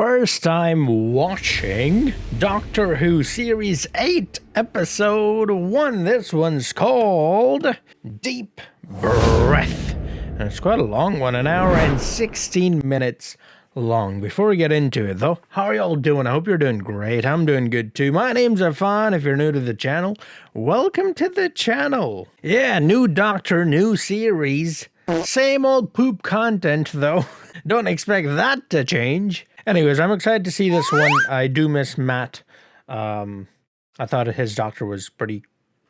first time watching Doctor Who Series 8, Episode 1. This one's called Deep Breath. And it's quite a long one, an hour and 16 minutes long. Before we get into it though, how are y'all doing? I hope you're doing great. I'm doing good too. My name's Affan. If you're new to the channel, welcome to the channel. Yeah, new Doctor, new series. Same old poop content though. Don't expect that to change. Anyways, I'm excited to see this one. I do miss Matt. I thought his Doctor was pretty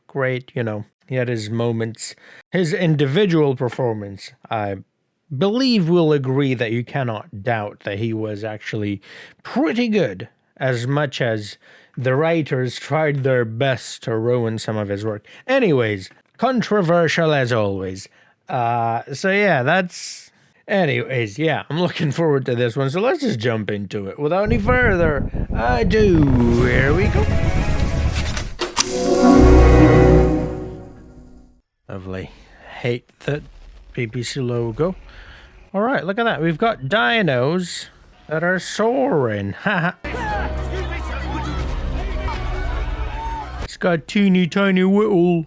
great, you know. He had his moments. His individual performance, I believe we'll agree that you cannot doubt that he was actually pretty good, as much as the writers tried their best to ruin some of his work. Anyways, controversial as always. So yeah, that's... Anyways, yeah, I'm looking forward to this one, so let's just jump into it. Without any further ado, here we go. Lovely. Hate the BBC logo. Alright, look at that. We've got dinos that are soaring. Haha. It's got teeny tiny little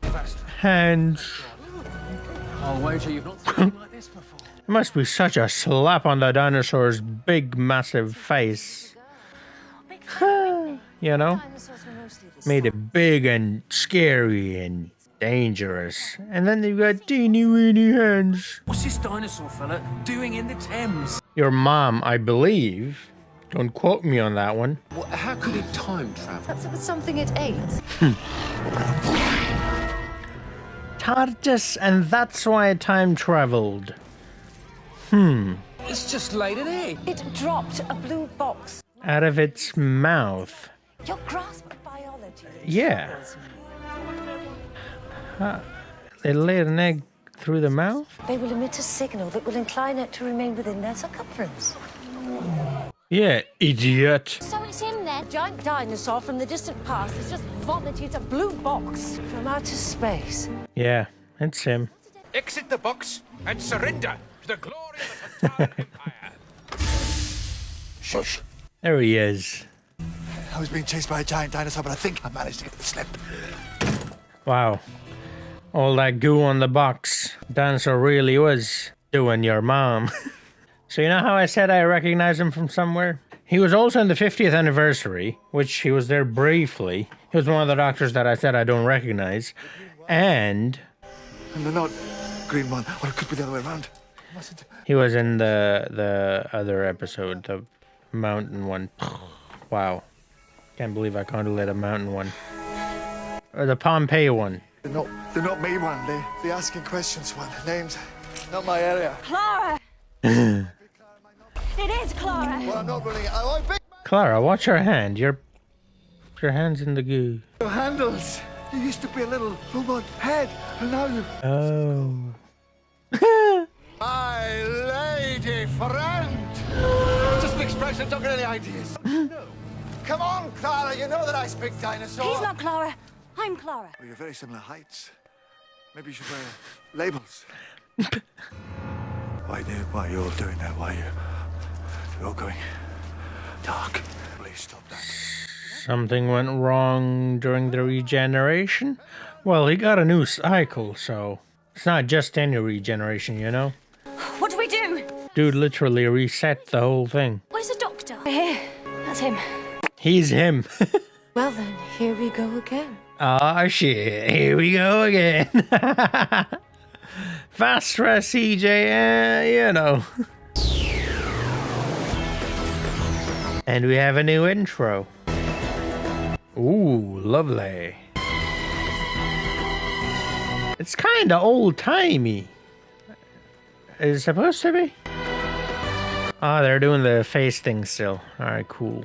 hands. I'll wager you've not seen like this before. It must be such a slap on the dinosaur's big, massive face. You know? Made it big and scary and dangerous. And then they've got teeny weeny hands. What's this dinosaur fella doing in the Thames? Your mom, I believe. Don't quote me on that one. Well, how could it time travel? That's something it ate. TARDIS, and that's why it time traveled. It's just laid an egg. It dropped a blue box. Out of its mouth. Your grasp of biology. Yeah. They laid an egg through the mouth? They will emit a signal that will incline it to remain within their circumference. Yeah, idiot. So it's him then. Giant dinosaur from the distant past has just vomited a blue box from outer space. Yeah, it's him. Exit the box and surrender to the glory of the Tataran Empire. Shush. There he is. I was being chased by a giant dinosaur, but I think I managed to get the slip. Wow. All that goo on the box. Dinosaur really was doing your mom. So you know how I said I recognize him from somewhere? He was also in the 50th anniversary, which he was there briefly. He was one of the doctors that I said I don't recognize. And And they're not green one, or it could be the other way around. he was in the other episode, the mountain one. Wow. Can't believe I can't let a mountain one. Or the Pompeii one. They're not me one. They're asking questions one. Names, not my area. Clara! It is Clara! Well, I'm not running it. Oh, big Clara, watch your hand. Your hand's in the goo. your handles. You used to be a little robot head, and now you... Oh. My lady friend! Just an expression, don't get any ideas. No. Come on, Clara, you know that I speak dinosaur. He's not Clara. I'm Clara. Well, you're very similar heights. Maybe you should wear labels. Why are you all doing that? Why you're all going dark? Please stop that. Something went wrong during the regeneration? Well, he got a new cycle, so it's not just any regeneration, you know? What do we do? Dude literally reset the whole thing. Where's the doctor? Here. That's him. He's him. Well then, here we go again. Ah, shit. Here we go again. Fast dress, CJ, you know. And we have a new intro. Ooh, lovely. It's kind of old-timey. Is it supposed to be? Ah, they're doing the face thing still. Alright, cool.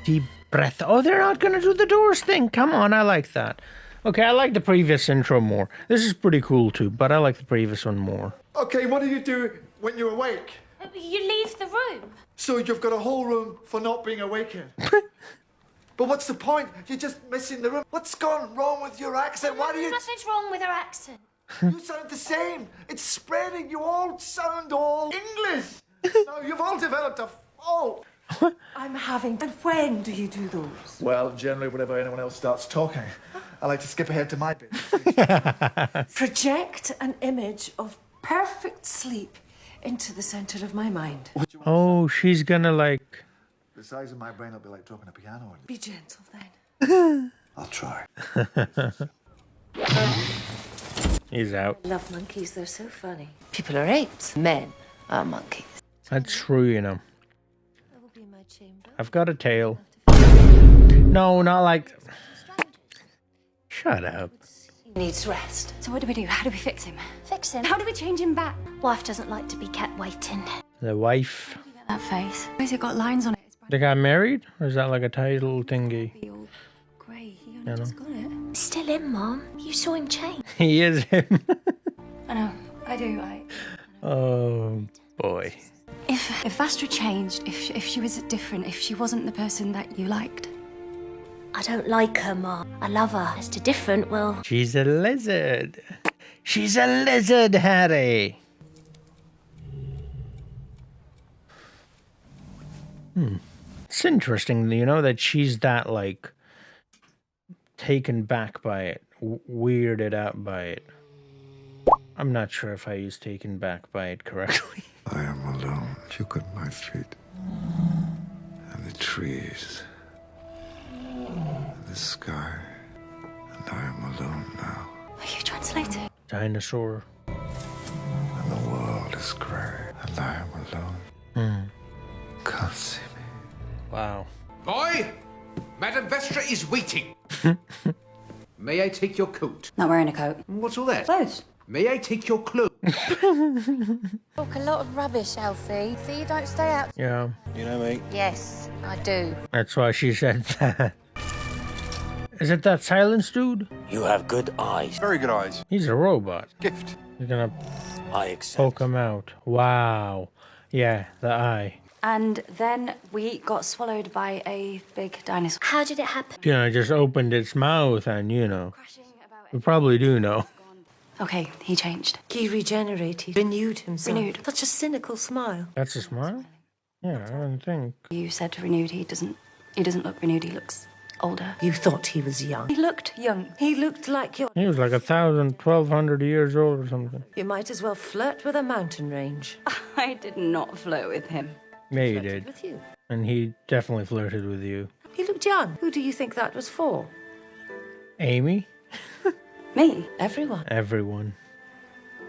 Deep breath. Oh, they're not gonna do the doors thing. Come on, I like that. Okay, I like the previous intro more. This is pretty cool too, but I like the previous one more. Okay, what do you do when you're awake? You leave the room. So you've got a whole room for not being awake in. But what's the point? You're just missing the room. What's gone wrong with your accent? Why do you... Nothing's wrong with her accent. You sound the same. It's spreading. You all sound all English. No, you've all developed a fault. I'm having. And when do you do those? Well, generally, whenever anyone else starts talking, I like to skip ahead to my bit. Project an image of perfect sleep into the center of my mind. Oh, she's gonna like. The size of my brain will be like talking a piano. Be gentle then. I'll try. He's out. Love monkeys, they're so funny. People are apes, men are monkeys. That's true, you know. That will be my chamber. I've got a tail. No, not like. Shut up. He needs rest. So what do we do? How do we fix him? Fix him? How do we change him back? Wife doesn't like to be kept waiting. The wife. That face. Where's it got lines on it? It's They got married? Or is that like a title thingy? be all grey. He know. only just got it. Still him, Mom. You saw him change. He is him. I know. I do. Oh, boy. If Vastra changed, if she was different, if she wasn't the person that you liked. I don't like her, Mom. I love her. As to different, well... She's a lizard. She's a lizard, Harry. It's interesting, you know, that she's that, like, taken back by it, weirded out by it. I'm not sure if I used taken back by it correctly. I am alone. Look at my feet. And the trees. And the sky. And I am alone now. Are you translating? Dinosaur. And the world is grey. And I am alone. Can't see me. Wow. Boy, Madame Vestra is waiting. May I take your coat? Not wearing a coat. What's all that? Clothes. May I take your clothes? Talk a lot of rubbish, Elsie. See, you don't stay out. Yeah, You know me? Yes, I do. that's why she said that. Is it that silence dude? You have good eyes. Very good eyes. He's a robot. Gift. You're gonna I accept. poke him out. Wow. Yeah, the eye. And then we got swallowed by a big dinosaur. How did it happen? You know, just opened its mouth and, you know. Crashing about We probably do know. Okay, he changed. He regenerated, renewed himself. Renewed. Such a cynical smile. That's a smile? Yeah, I don't think. You said renewed. He doesn't look renewed. He looks older. You thought he was young. He looked young. He looked like you. He was like 1,200 years old or something. You might as well flirt with a mountain range. I did not flirt with him. Yeah, he Flirted did. with you. And he definitely flirted with you. He looked young. Who do you think that was for? Amy? Me? Everyone. Everyone.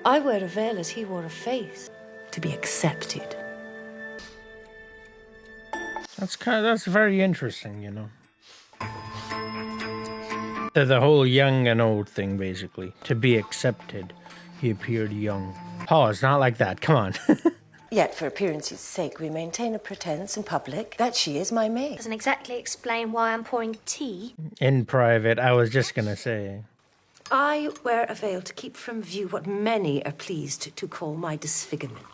I wear a veil as he wore a face. To be accepted. That's very interesting, you know. The whole young and old thing, basically. To be accepted, he appeared young. Oh, it's not like that. Come on. Yet, for appearance's sake, we maintain a pretense in public that she is my maid. Doesn't exactly explain why I'm pouring tea. In private, I was just gonna say. I wear a veil to keep from view what many are pleased to call my disfigurement.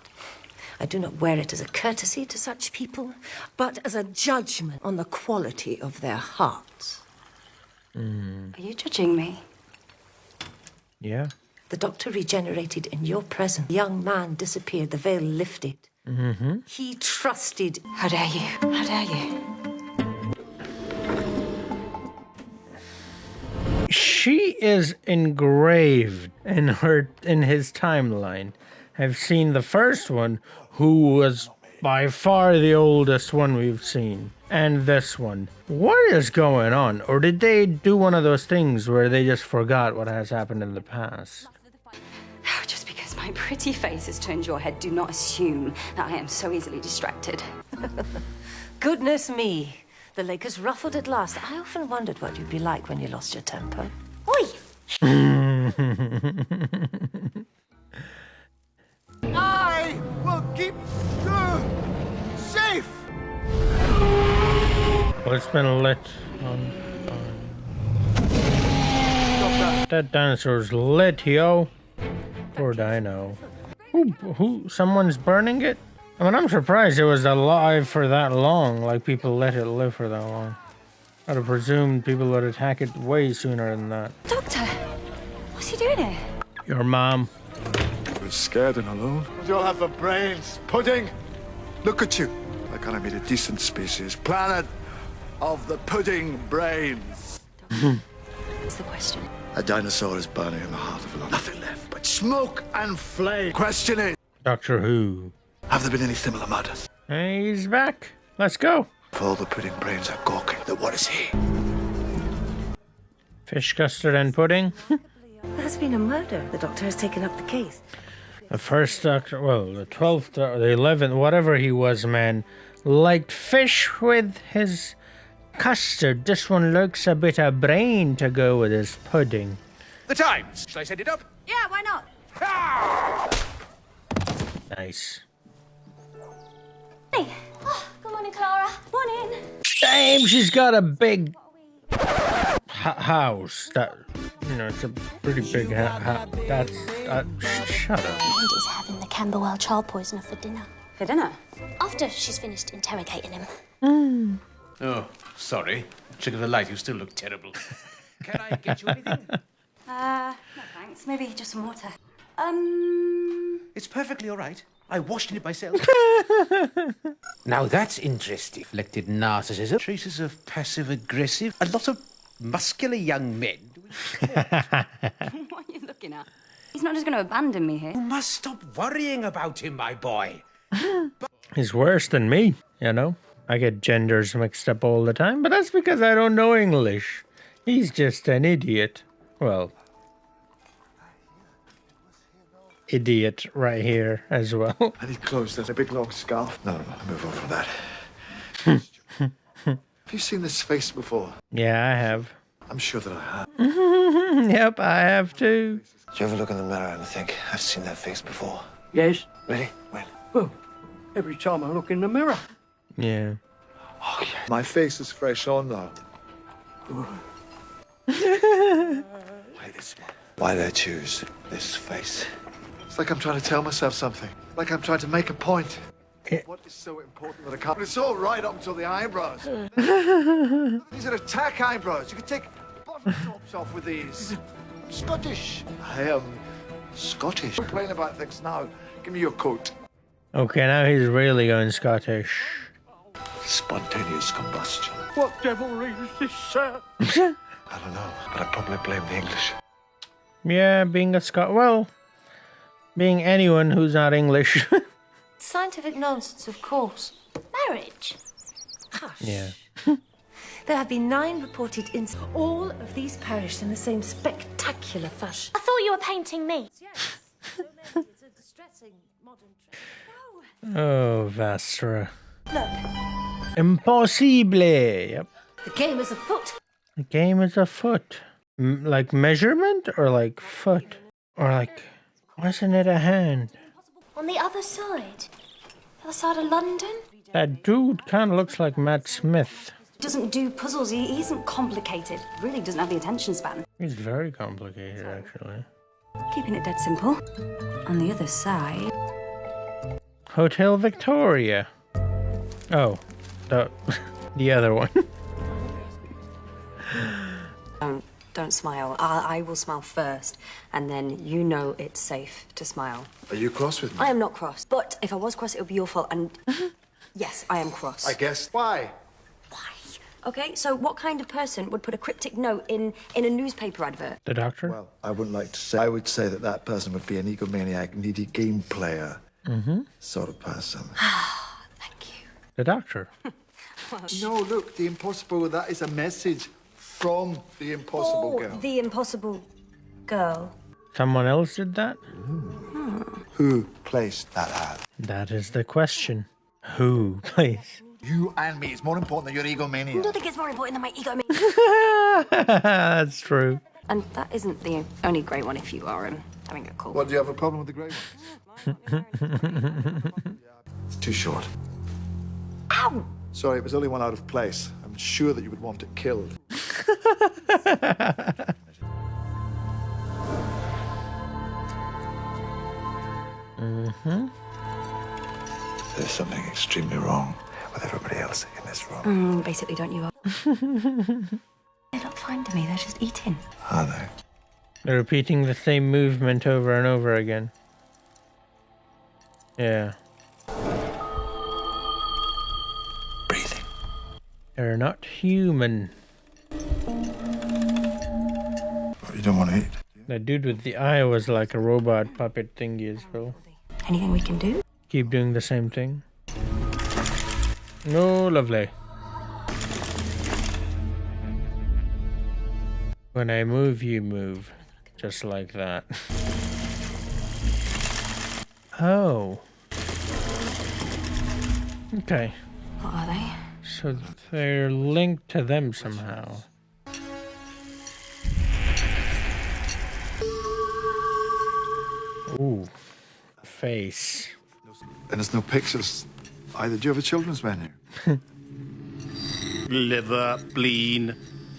I do not wear it as a courtesy to such people, but as a judgment on the quality of their hearts. Are you judging me? Yeah. The doctor regenerated in your presence. The young man disappeared, the veil lifted. Mm-hmm. He trusted. How dare you? How dare you? She is engraved in his timeline. I've seen the first one, who was by far the oldest one we've seen, and this one. What is going on? Or did they do one of those things where they just forgot what has happened in the past? Just because my pretty face has turned your head, do not assume that I am so easily distracted. Goodness me, the lake is ruffled at last. I often wondered what you'd be like when you lost your temper. Oi! I will keep you safe. Well, it's been lit on. That dinosaur's lit, yo. Poor dino. Who? Someone's burning it? I mean, I'm surprised it was alive for that long. Like, people let it live for that long. I'd have presumed people would attack it way sooner than that. Doctor, what's he doing here? Your mom. I was scared and alone. You'll have the brains. Pudding. Look at you. Why can't I meet a decent species? Planet of the pudding brains. What's the question? A dinosaur is burning in the heart of London. Nothing left but smoke and flame. Question is, Doctor Who. have there been any similar murders? Hey, he's back. Let's go. If all the pudding brains are gawking, then what is he? Fish custard and pudding. There's been a murder. The doctor has taken up the case. The first doctor, well, the 12th, or the 11th, whatever he was, man, liked fish with his custard. This one looks a bit of brain to go with his pudding. The Times. Shall I send it up? Yeah, why not? Nice. Hey. Oh, good morning, Clara. Morning. Damn, she's got a big house. That, you know, it's a pretty big house. That's, shut up. Andy's having the Camberwell child poisoner for dinner. For dinner? After she's finished interrogating him. Oh, sorry. Trick of the light, you still look terrible. Can I get you anything? No thanks. Maybe just some water. It's perfectly all right. I washed in it myself. Now that's interesting. Reflected narcissism. Traces of passive-aggressive. A lot of muscular young men. What are you looking at? He's not just going to abandon me here. You must stop worrying about him, my boy. He's worse than me, you know? I get genders mixed up all the time, but that's because I don't know English. He's just an idiot. Well, idiot right here as well. I need clothes. There's a big long scarf. No, move on from that. Have you seen this face before? Yeah, I have. I'm sure that I have. Yep, I have too. Do you ever look in the mirror and think, I've seen that face before? Yes. Really? When? Well, every time I look in the mirror. Yeah. Oh, yeah. My face is fresh on now. Why this one? Why did I choose this face? It's like I'm trying to tell myself something. Like I'm trying to make a point. Yeah. What is so important that I can't? It's all right up until the eyebrows. These are attack eyebrows. You can take bottom tops off with these. I'm Scottish. I am Scottish. Complain about things now. Give me your coat. Okay, now he's really going Scottish. Spontaneous combustion. What devilry is this, sir? I don't know, but I probably blame the English. Yeah, being a well, being anyone who's not English. Scientific nonsense, of course. Marriage. Hush. Yeah. There have been 9 reported incidents. All of these perished in the same spectacular fashion. I thought you were painting me. Yes. So many. It's a distressing modern trend. Oh, Vastra. Look, Impossible. Yep. the game is afoot. The game is afoot. Like measurement or like foot? Or like, wasn't it a hand? On the other side. The other side of London. That dude kind of looks like Matt Smith. He doesn't do puzzles. He isn't complicated. Really doesn't have the attention span. He's very complicated, actually. Keeping it dead simple. On the other side... Hotel Victoria. Oh, the other one. Don't smile. I will smile first, and then you know it's safe to smile. Are you cross with me? I am not cross, but if I was cross, it would be your fault, and yes, I am cross. I guess. Why? Why? Okay, so what kind of person would put a cryptic note in a newspaper advert? The doctor? Well, I wouldn't like to say. I would say that person would be an egomaniac, needy game player sort of person. Thank you. The doctor. No, look, the impossible, that is a message from the impossible girl. The impossible girl. Someone else did that? Who placed that ad? That is the question. Who, please? You and me. It's more important than your I egomania. don't think it's more important than my ego. That's true. And that isn't the only great one if you are having a call. What, do you have a problem with the grey ones? It's too short. Ow! Sorry, it was only one out of place. I'm sure that you would want it killed. There's something extremely wrong with everybody else in this room. Basically, don't you? They're not finding me. They're just eating. Are they? They're repeating the same movement over and over again. Yeah. They're not human. What, you don't want to eat? That dude with the eye was like a robot puppet thingy as well. Anything we can do? Keep doing the same thing. No, lovely. When I move, you move. Just like that. Oh. Okay. What are they? So they're linked to them somehow. Ooh. Face. And there's no pictures either. Do you have a children's menu? Liver, spleen,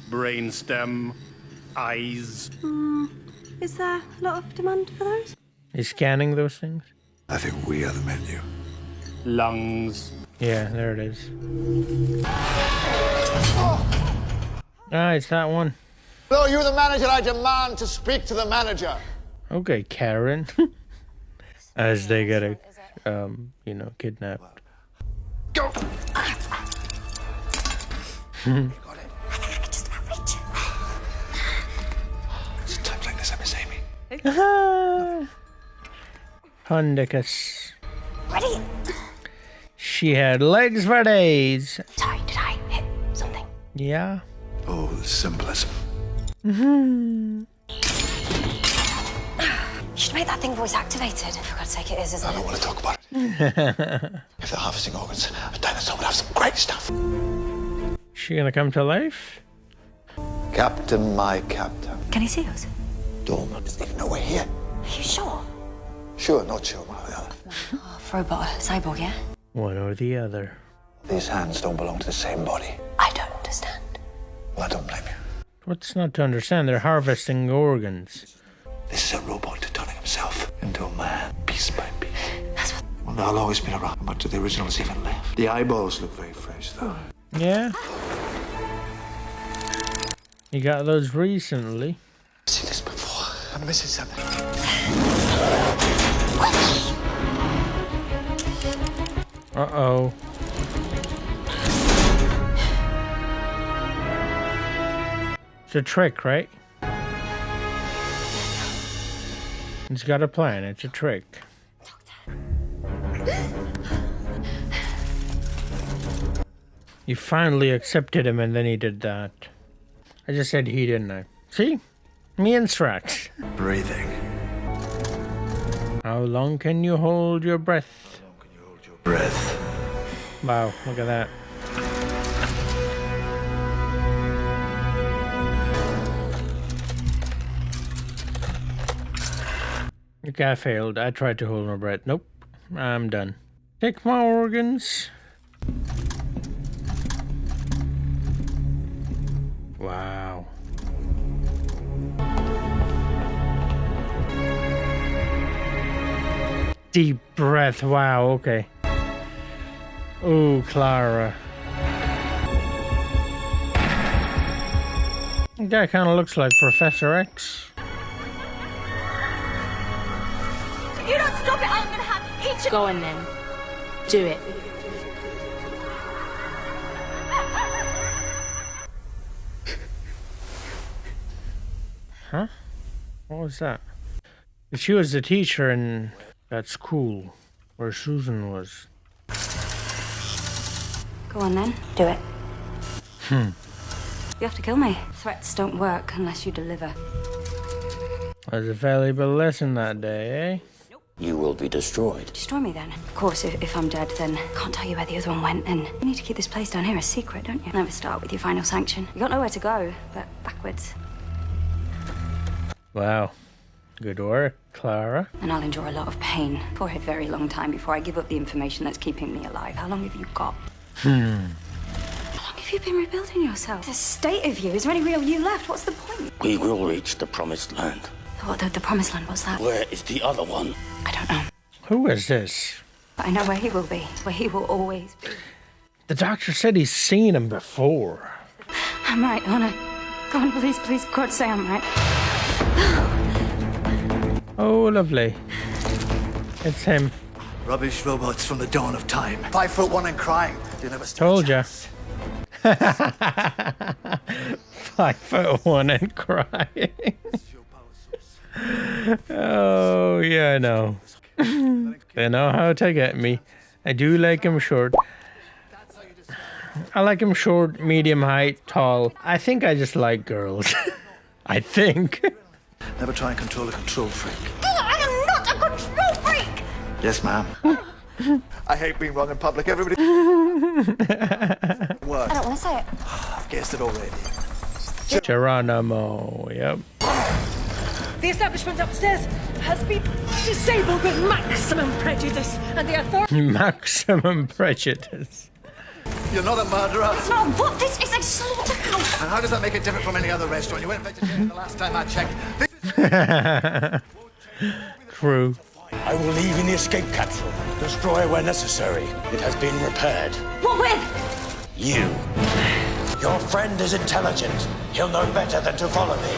brainstem, eyes. Is there a lot of demand for those? Is scanning those things? I think we are the menu. Lungs. Yeah, there it is. Ah, it's that one. Hello, you're the manager. I demand to speak to the manager. Okay, Karen. As they get you know, kidnapped. Go! Just about reach. It's times like this I miss Amy. Hundicus. Ready? She had legs for days. Sorry, did I hit something? Yeah. Oh, the symbolism. You should make that thing voice activated. For God's sake, it is, isn't I it? don't want to talk about it. If they're harvesting organs, a dinosaur would have some great stuff. She gonna come to life? Captain, my captain. Can he see us? Dorman doesn't even know we're here. Are you sure? Sure, not sure, one or the other. Oh, robot, cyborg, yeah? One or the other. These hands don't belong to the same body. I don't understand. Well, I don't blame you. What's not to understand? They're harvesting organs. This is a robot turning himself into a man, piece by piece. That's what... Well, they'll always be around. How much of the original is even left? The eyeballs look very fresh, though. Yeah. You got those recently. I've seen this before. I'm missing something. Uh-oh. It's a trick, right? It's got a plan. It's a trick. You finally accepted him and then he did that. I just said he, didn't I? See? Me and Strax. Breathing. How long can you hold your breath? How long can you hold your breath? Wow, look at that. Okay, I failed. I tried to hold my breath. Nope. I'm done. Take my organs. Wow. Deep breath. Wow, okay. Oh, Clara. That guy kind of looks like Professor X. If you don't stop it, I'm gonna have each... Go on then. Do it. Huh? What was that? She was the teacher in that school where Susan was. Go on then, do it. You have to kill me. Threats don't work unless you deliver. Was a valuable lesson that day, eh? You will be destroyed. Destroy me then. Of course, if I'm dead, then I can't tell you where the other one went, and you need to keep this place down here a secret, don't you? Never start with your final sanction. You got nowhere to go, but backwards. Wow. Good work, Clara. And I'll endure a lot of pain for a very long time before I give up the information that's keeping me alive. How long have you got? How long have you been rebuilding yourself? The state of you. Is there any real you left? What's the point? We will reach the promised land. What, the promised land? What's that? Where is the other one? I don't know. Who is this? But I know where he will be. Where he will always be. The doctor said he's seen him before. I'm right, Anna. Go on, please, please. God, say I'm right. Oh, lovely. It's him. Rubbish robots from the dawn of time. 5'1" and crying. You never stand Told a ya. chance. 5'1" and crying. Oh, yeah, I know. They know how to get me. I do like him short. I like him short, medium height, tall. I think I just like girls. I think. Never try and control a control freak. I am not a control freak! Yes, ma'am. I hate being wrong in public. Everybody. I don't want to say it. I've guessed it already. Geronimo, yep. The establishment upstairs has been disabled with maximum prejudice, and the authorities... Maximum prejudice. You're not a murderer. It's not what this is, a slaughterhouse. And how does that make it different from any other restaurant? You weren't vegetarian the last time I checked. True. I will leave in the escape capsule. Destroy where necessary. It has been repaired. What with? You. Your friend is intelligent. He'll know better than to follow me.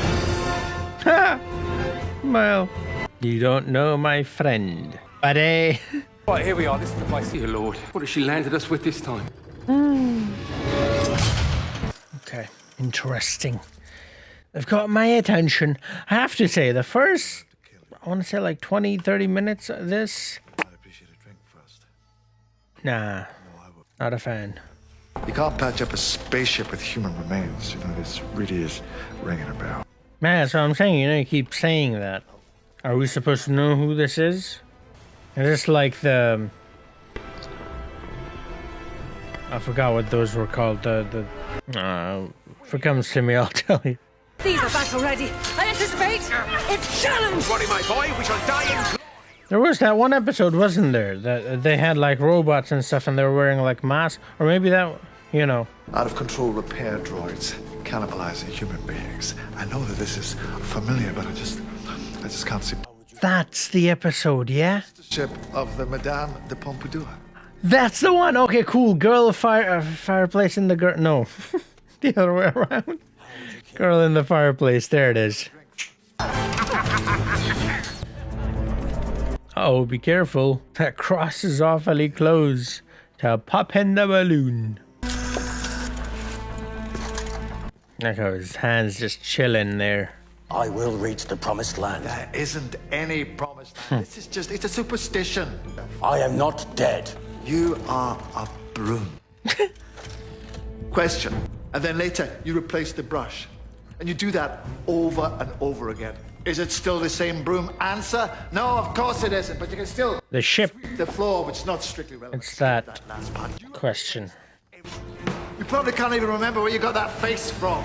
Well, you don't know my friend. But Right, here we are. This is the place. Dear Lord, what has she landed us with this time? Okay, interesting. They've got my attention. I have to say, the first, I want to say like 20, 30 minutes of this. I'd appreciate a drink first. Nah, not a fan. You can't patch up a spaceship with human remains. You know, this really is ringing a bell. Man, that's what I'm saying. You know, you keep saying that. Are we supposed to know who this is? Is this like the... I forgot what those were called. If it comes to me, I'll tell you. These are battle ready. I anticipate it's challenge. Roddy, my boy, we shall die in... There was that one episode, wasn't there? That they had like robots and stuff and they were wearing like masks. Or maybe that, you know. Out of control repair droids cannibalizing human beings. I know that this is familiar, but I just can't see. That's the episode, yeah? Ship of the Madame de Pompadour. That's the one. Okay, cool. Girl fireplace in the girl. No, the other way around. Girl in the fireplace. There it is. Oh, be careful. That cross is awfully close to pop in the balloon. Look how his hand's just chilling there. I will reach the promised land. There isn't any promised land. This is just, it's a superstition. I am not dead. You are a broom. Question. And then later, you replace the brush. And you do that over and over again. Is it still the same broom? Answer, no, of course it isn't, but you can still... The ship. Sweep the floor, which is not strictly relevant. It's that last part. question. You probably can't even remember where you got that face from.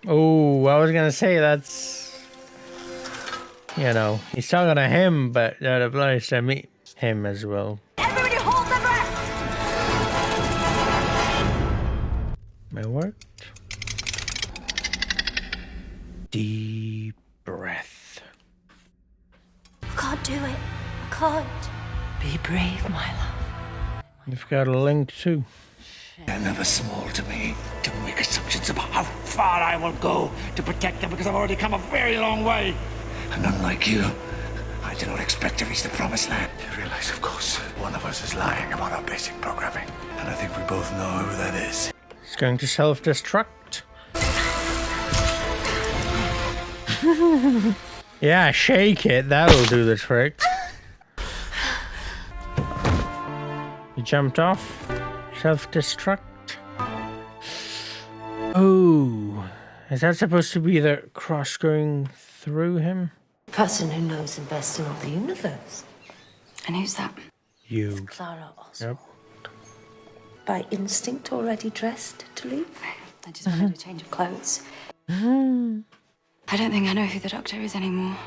Oh, I was gonna say that's... You know, he's talking to him, but that applies to me. Him as well. Everybody hold their breath! It worked. Deep breath. I can't do it. I can't. Be brave, my love. You've got a link too. They're never small to me. Don't make assumptions about how far I will go to protect them because I've already come a very long way. And unlike you, I do not expect to reach the promised land. You realize, of course, one of us is lying about our basic programming. And I think we both know who that is. It's going to self-destruct. Yeah, shake it. That'll do the trick. You jumped off. Self-destruct. Oh, is that supposed to be the cross going through him? Person who knows him best in all the universe. And who's that? You. Clara Oswald. Yep. By instinct already dressed to leave? I just wanted a change of clothes. I don't think I know who the doctor is anymore.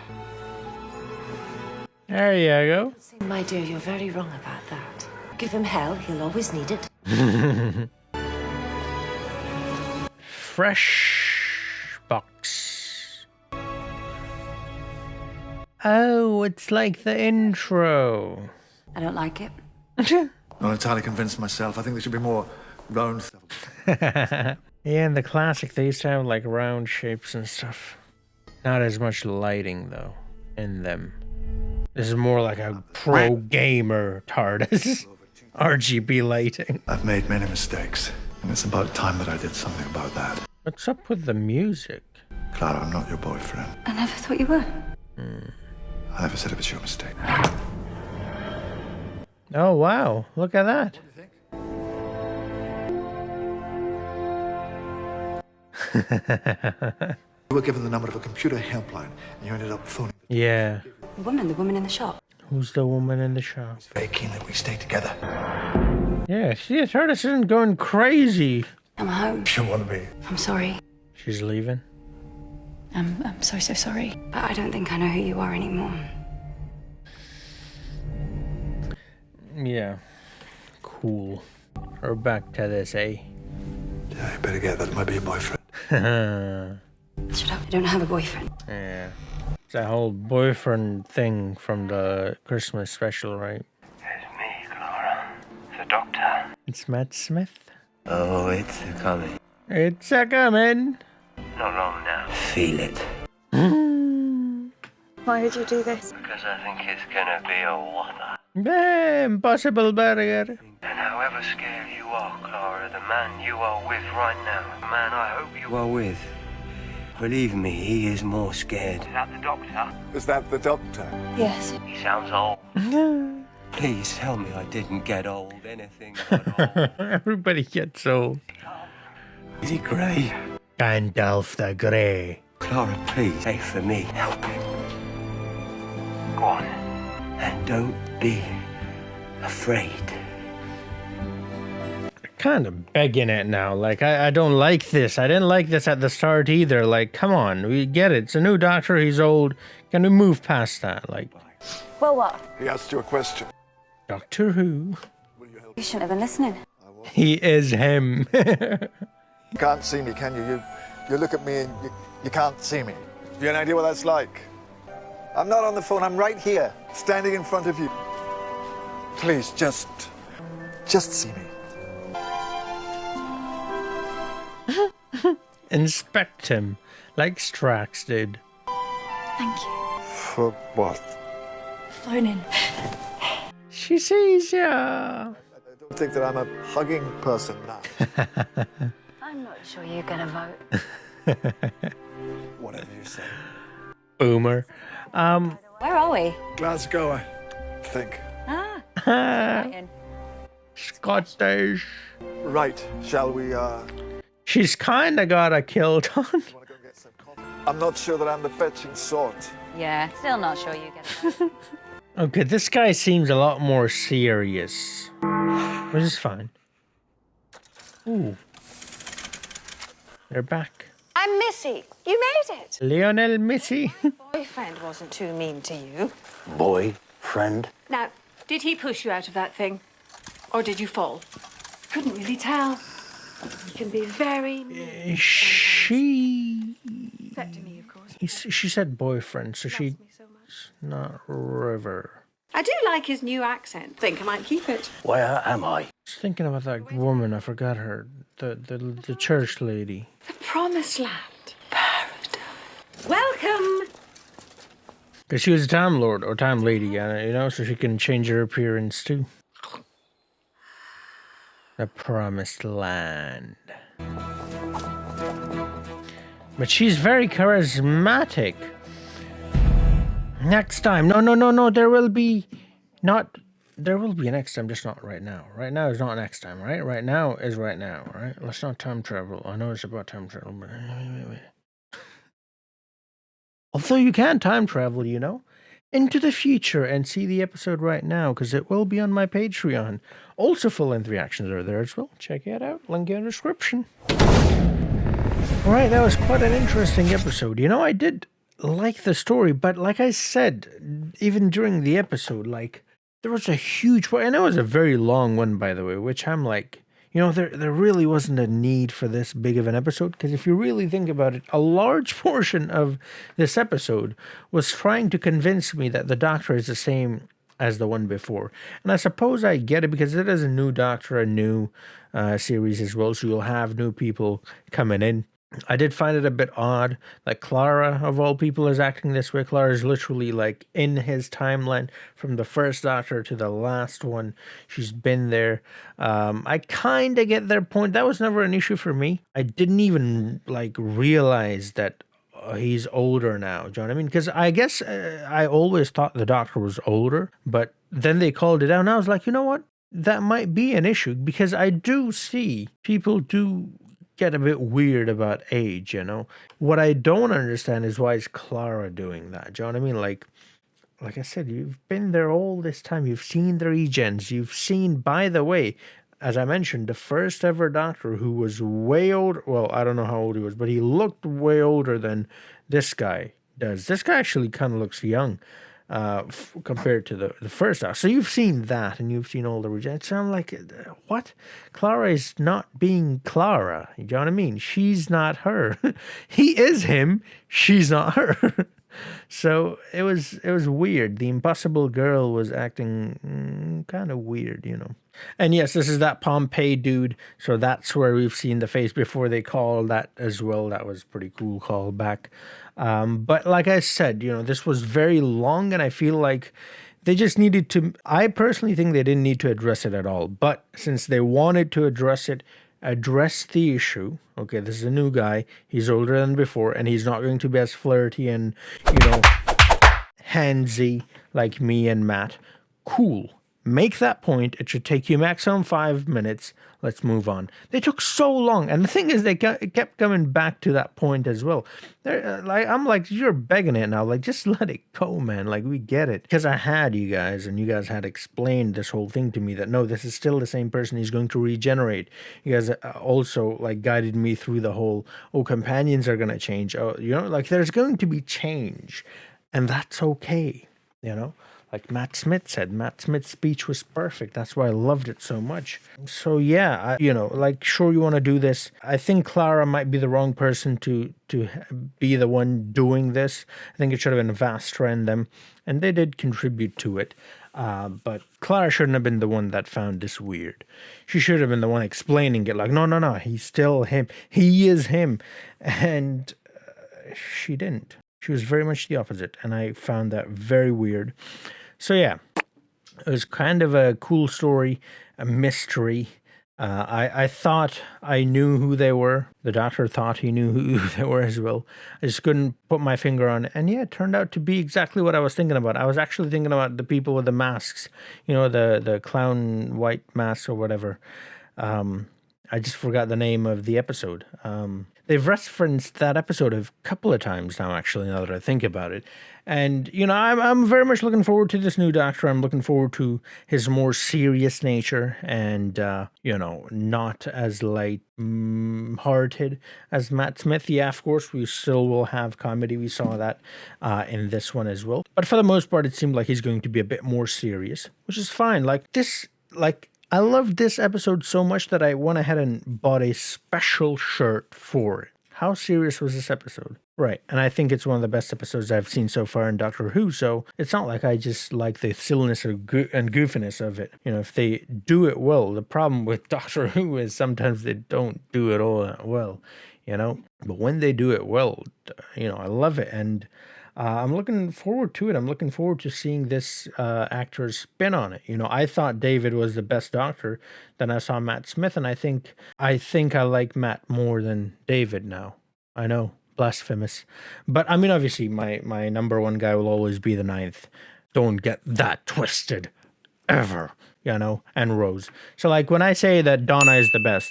There you go. My dear, you're very wrong about that. Give him hell, he'll always need it. Fresh box. Oh, it's like the intro. I don't like it. Not entirely convinced myself. I think there should be more round stuff. Yeah, in the classic, they used to have like round shapes and stuff. Not as much lighting though in them. This is more like a pro gamer TARDIS. RGB lighting. I've made many mistakes. And it's about time that I did something about that. What's up with the music? Clara, I'm not your boyfriend. I never thought you were. I never said it was your mistake. Oh, wow. Look at that. You were given the number of a computer helpline, and you ended up phoning. Yeah. The woman in the shop. Who's the woman in the shop? It's very keen that we stay together. Yeah, see, Tardis isn't going crazy. I'm home. If you want to be. I'm sorry. She's leaving. I'm so sorry. But I don't think I know who you are anymore. Yeah. Cool. We're back to this, eh? Yeah, you better get that. It might be your boyfriend. Shut up. I don't have a boyfriend. Yeah. It's that whole boyfriend thing from the Christmas special, right? It's me, Clara. The doctor. It's Matt Smith. Oh, it's coming. It's a coming. Not long now. Feel it. Why would you do this? Because I think it's gonna be a whopper. Impossible burger. And however scared you are, Clara, the man you are with right now, the man I hope you are with, believe me, he is more scared. Is that the doctor? Is that the doctor? Yes. He sounds old. Please tell me I didn't get old. Anything but old. Everybody gets old. Is he grey? Gandalf the Grey. Clara, please, say for me, help him. Go on. And don't be afraid. Kind of begging it now. Like, I don't like this. I didn't like this at the start either. Like, come on, we get it. It's a new doctor. He's old. Can we move past that? Like, Well, what? He asked you a question. Doctor Who? You shouldn't have been listening. He is him. You can't see me, can you? You look at me and you can't see me. Have you an idea what that's like? I'm not on the phone. I'm right here, standing in front of you. Please, just see me. Inspect him, like Strax did. Thank you. For what? Phoning. She sees ya. I don't think that I'm a hugging person now. I'm not sure you're gonna vote. Whatever you say. Boomer. Where are we? Glasgow, I think. Scottish. Right, shall we, She's kinda got a kilt on. I'm not sure that I'm the fetching sort. Yeah, still not sure you get it. Okay, this guy seems a lot more serious. Which is fine. Ooh. They're back. I'm Missy. You made it. Lionel Missy. Boyfriend wasn't too mean to you. Boy, friend. Now, did he push you out of that thing? Or did you fall? Couldn't really tell. He can be very mean. She... Except to me, of course. She said boyfriend, so she's So much. not River. I do like his new accent. Think I might keep it. Where am I? I was thinking about that woman, I forgot her. The church lady. The promised land. Paradise. Welcome. Because she was a Time Lord, or Time Lady, you know, so she can change her appearance too. The Promised Land. But she's very charismatic. Next time. No. There will be a next time, just not right now. Right now is not next time, right? Right now is right now, right? Let's not time travel. I know it's about time travel, but wait. Although you can time travel, you know, into the future and see the episode right now, because it will be on my Patreon. Also, full-length reactions are there as well. Check it out. Link in the description. Alright, that was quite an interesting episode. You know, I did like the story, but like I said, even during the episode, like, there was a huge... I know it was a very long one, by the way, which I'm like... You know, there really wasn't a need for this big of an episode, because if you really think about it, a large portion of this episode was trying to convince me that the Doctor is the same as the one before. And I suppose I get it, because it is a new Doctor, a new series as well, so you'll have new people coming in. I did find it a bit odd that Clara, of all people, is acting this way. Clara is literally like in his timeline from the first Doctor to the last one. She's been there. I kind of get their point. That was never an issue for me. I didn't even like realize that he's older now. Do you know what I mean? Because I guess I always thought the Doctor was older, but then they called it out, and I was like, you know what? That might be an issue, because I do see people do get a bit weird about age, you know. What I don't understand is why is Clara doing that? Do you know what I mean? Like I said, you've been there all this time. You've seen the regens. You've seen, by the way, as I mentioned, the first ever Doctor who was way older. Well, I don't know how old he was, but he looked way older than this guy does. This guy actually kind of looks young compared to the first Doctor. So you've seen that, and you've seen all the regens. So I'm like, what? Clara is not being Clara. You know what I mean? She's not her. He is him. She's not her. So it was weird. The Impossible Girl was acting kind of weird, you know. And yes, this is that Pompeii dude. So that's where we've seen the face before. They call that as well. That was pretty cool callback. But like I said, you know, this was very long, and I feel like they just needed to. I personally think they didn't need to address it at all. But since they wanted to address it, address the issue. Okay, this is a new guy. He's older than before, and he's not going to be as flirty and, you know, handsy like me and Matt. Cool. Make that point. It should take you maximum 5 minutes. Let's move on. They took so long, and the thing is, they kept coming back to that point as well. I'm like, you're begging it now. Like, just let it go, man. Like, we get it. Because I had you guys, and you guys had explained this whole thing to me that no, this is still the same person. He's going to regenerate. You guys also like guided me through the whole, companions are gonna change. Oh, you know, like there's going to be change, and that's okay. You know. Like Matt Smith said, Matt Smith's speech was perfect. That's why I loved it so much. So yeah, sure, you want to do this. I think Clara might be the wrong person to be the one doing this. I think it should have been Vastra and them, and they did contribute to it. But Clara shouldn't have been the one that found this weird. She should have been the one explaining it. Like, no, he's still him. He is him. And she didn't. She was very much the opposite, and I found that very weird. So yeah, it was kind of a cool story, a mystery. I thought I knew who they were. The Doctor thought he knew who they were as well. I just couldn't put my finger on it. And yeah, it turned out to be exactly what I was thinking about. I was actually thinking about the people with the masks, you know, the clown white masks or whatever. I just forgot the name of the episode. They've referenced that episode a couple of times now, actually, now that I think about it. And, you know, I'm very much looking forward to this new Doctor. I'm looking forward to his more serious nature and, not as light-hearted as Matt Smith. Yeah, of course, we still will have comedy. We saw that in this one as well. But for the most part, it seemed like he's going to be a bit more serious, which is fine. I loved this episode so much that I went ahead and bought a special shirt for it. How serious was this episode? Right, and I think it's one of the best episodes I've seen so far in Doctor Who, so it's not like I just like the silliness and goofiness of it. You know, if they do it well, the problem with Doctor Who is sometimes they don't do it all that well, you know? But when they do it well, you know, I love it, and I'm looking forward to it. I'm looking forward to seeing this actor's spin on it. You know, I thought David was the best Doctor. Then I saw Matt Smith, and I think I like Matt more than David now. I know, blasphemous. But I mean, obviously, my number one guy will always be the ninth. Don't get that twisted, ever. You know, and Rose. So like when I say that Donna is the best,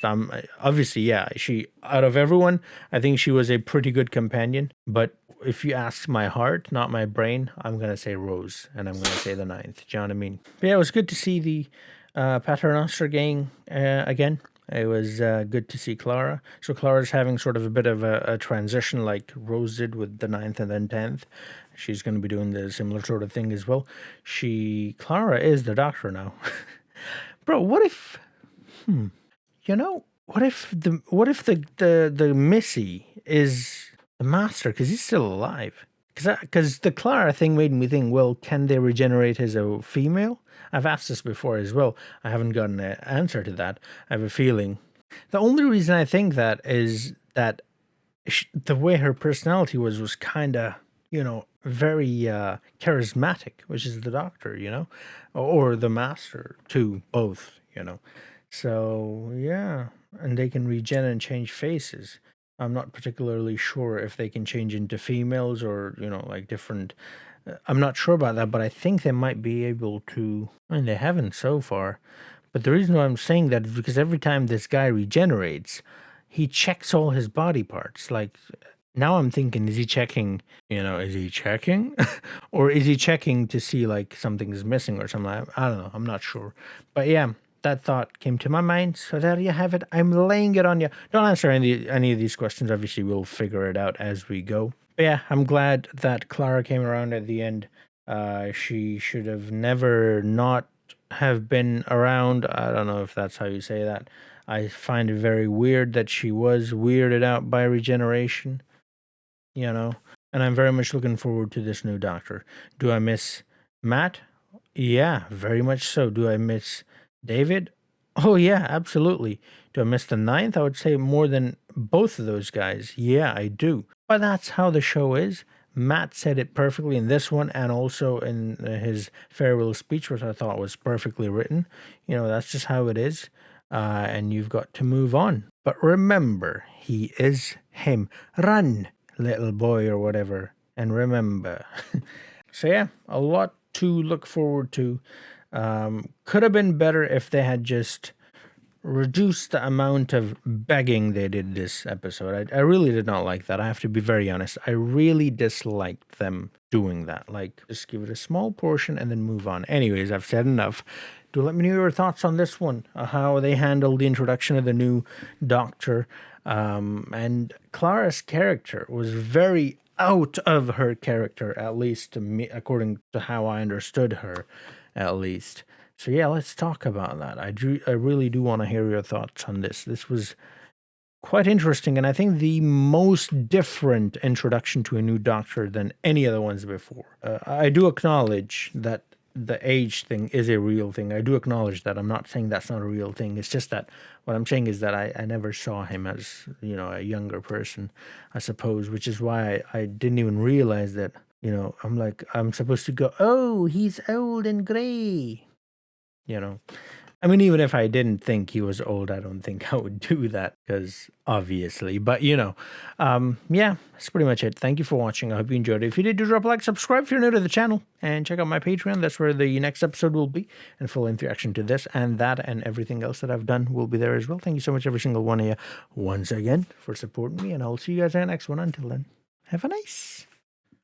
obviously, yeah, she, out of everyone, I think she was a pretty good companion. But if you ask my heart, not my brain, I'm going to say Rose, and I'm going to say the ninth. Do you know what I mean? But yeah, it was good to see the Paternoster gang again. It was good to see Clara. So Clara's having sort of a bit of a transition like Rose did with the ninth and then 10th. She's going to be doing the similar sort of thing as well. Clara is the Doctor now. Bro, what if, what if the Missy is the Master, because he's still alive? Because the Clara thing made me think, well, can they regenerate as a female? I've asked this before as well. I haven't gotten an answer to that. I have a feeling. The only reason I think that is that the way her personality was kind of, very charismatic, which is the Doctor, or the Master too, both, So yeah, and they can regen and change faces. I'm not particularly sure if they can change into females or, like different. I'm not sure about that, but I think they might be able to. I mean, they haven't so far. But the reason why I'm saying that is because every time this guy regenerates, he checks all his body parts. Like, now I'm thinking, is he checking, or is he checking to see like something's missing or something? I don't know. I'm not sure. But yeah, that thought came to my mind. So there you have it. I'm laying it on you. Don't answer any of these questions. Obviously, we'll figure it out as we go. But yeah, I'm glad that Clara came around at the end. She should have never not have been around. I don't know if that's how you say that. I find it very weird that she was weirded out by regeneration, and I'm very much looking forward to this new Doctor. Do I miss Matt? Yeah, very much so. Do I miss David? Oh yeah, absolutely. Do I miss the Ninth? I would say more than both of those guys. Yeah, I do. But that's how the show is. Matt said it perfectly in this one and also in his farewell speech, which I thought was perfectly written. That's just how it is. And you've got to move on. But remember, he is him. Run, little boy, or whatever. And remember. So yeah, a lot to look forward to. Could have been better if they had just reduced the amount of begging they did this episode. I really did not like that. I have to be very honest. I really disliked them doing that. Like, just give it a small portion and then move on. Anyways, I've said enough. Do let me know your thoughts on this one, how they handled the introduction of the new Doctor. And Clara's character was very out of her character, at least to me, according to how I understood her, at least. So yeah, let's talk about that. I really do want to hear your thoughts on this. This was quite interesting, and I think the most different introduction to a new Doctor than any other ones before. I do acknowledge that the age thing is a real thing. I do acknowledge that. I'm not saying that's not a real thing. It's just that what I'm saying is that I never saw him as, a younger person, I suppose, which is why I didn't even realize that, I'm supposed to go, oh, he's old and gray. I mean, even if I didn't think he was old, I don't think I would do that, because obviously, but yeah, that's pretty much it. Thank you for watching. I hope you enjoyed it. If you did, do drop a like, subscribe if you're new to the channel, and check out my Patreon. That's where the next episode will be, and full-length reaction to this and that and everything else that I've done will be there as well. Thank you so much, every single one of you, once again, for supporting me, and I'll see you guys in the next one. Until then, have a nice